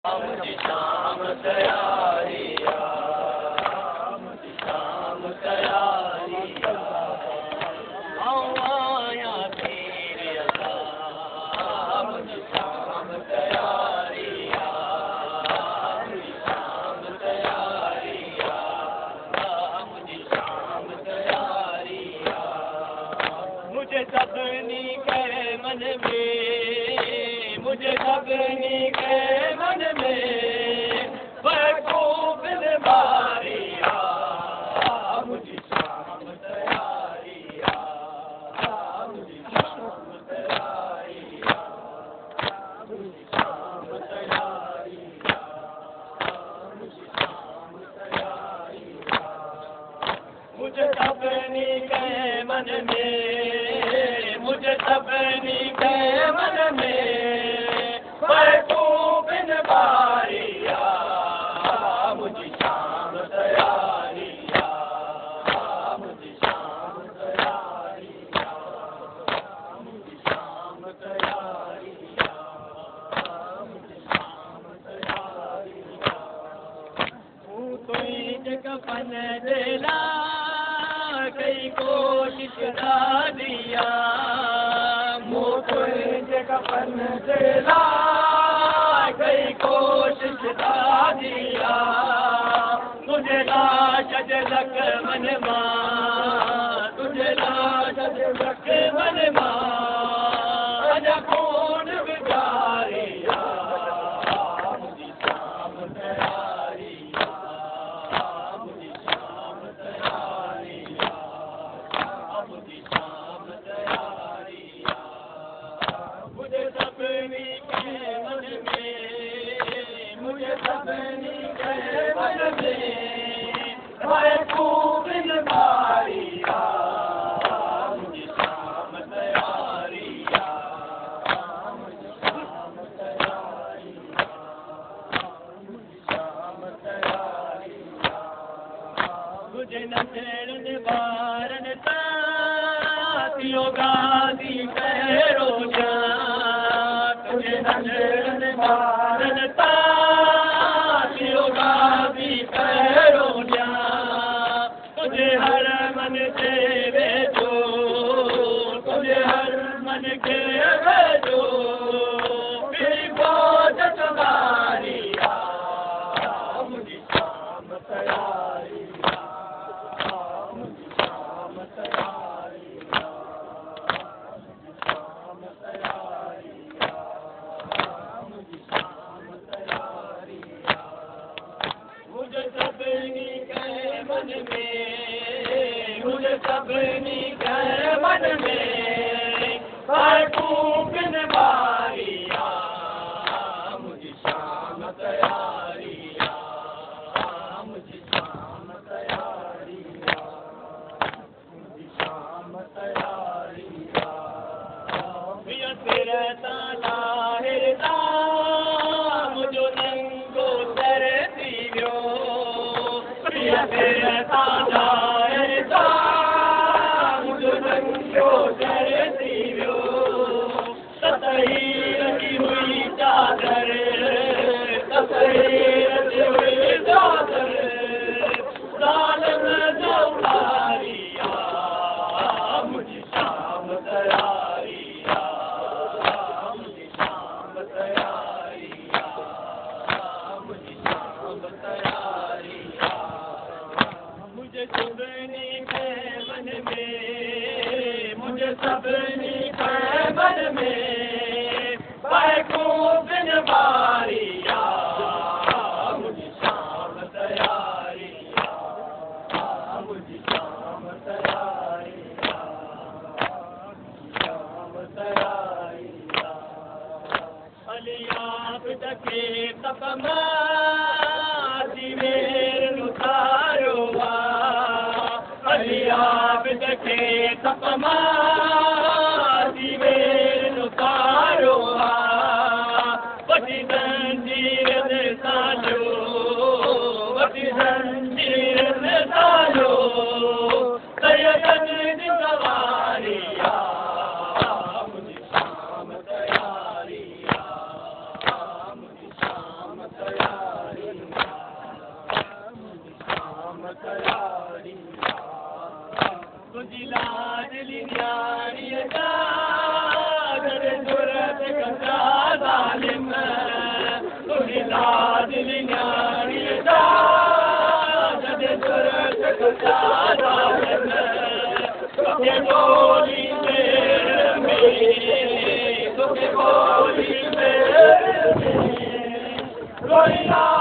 मुझे शाम तैयारिया, मुझे शाम तैयारिया, आया तेरे अता, मुझे शाम तैयारिया, मुझे शाम तैयारिया, मुझे शाम तैयारिया, मुझे सबनी के मन में, मुझे सबनी के मन में खूब बारिया, मुझे शाम तैयारिया, मुझे शाम तैयारिया, मुझे शाम तैयारिया, मुझे शाम तैयारिया, मुझे सबनी के मन में, मुझे सबनी के मन में खूब बारिया, मुझे शाम तैयारिया, मुझे शाम तैयारिया, मुझे शाम तैयारिया, मुझे शाम तैयारिया, हूँ तो ईद कफन देला कई कोशिश दिया, मुँह तो ईद कफन देला कई कोशिश दिया, तुझे लाश जलक मन मां, तुझे लाश जलक मन मां, अज खून बिगारिया, मुझे शाम तैयारिया, मुझे शाम तैयारिया, मुझे शाम तैयारिया, मुझे सबनी के मन में, मुझे सबनी के मन में खूब बारिया, मुझे शाम तैयारिया, मुझे शाम तैयारिया, मुझे शाम तैयारिया, मुझे नजर निवारण साथियों गादी पैरो जा, तुझे नजर निवारण साथियों गादी पैरो जा, तुझे हर मन से भेजो, तुझे हर मन के भेजो, मेरी फौज तुम्हारिया, मुझे शाम तैयारिया, मुझे शाम तैयारिया, मुझे शाम तैयारिया, मुझे शाम तैयारिया, मुझे सबनी के मन में, मुझे सबनी के मन में खूब बारिया, मुझे शाम तैयारिया, मुझे शाम तैयारिया, मुझे शाम तैयारिया, तेरे ताला हिरदा मुझो नंगो सर दियो, तेरे ताला हिरदा मुझो नंगो सर दियो, सतही रखी हुई चादर, सतही रखी हुई चादर, जालिम जो मारिया, मुझे शाम तैयारिया, मुझे शाम तैयारिया, मुझे शाम तैयारिया, मुझे सबनी के मन में, मुझे सबनी के मन में खूब बारिया, मुझे शाम तैयारिया, मुझे शाम तैयारिया, शाम तैयारिया, अलियाब तके तपमा दिवेर उतारोवा, अलियाब तके तपमा दिवेर उतारोवा, वटी जंजीर सालो, वटी जंजीर सालो, सैयदन सवारिया, मुझे शाम तैयारिया, मुझे शाम करारिया तुझी लाडली न्यारी जा जद जुरत कचा जालिम तुझी लाडली न्यारी जा जद जुरत कचा जालिम तुझे बोली में तुझे बोली में रोइया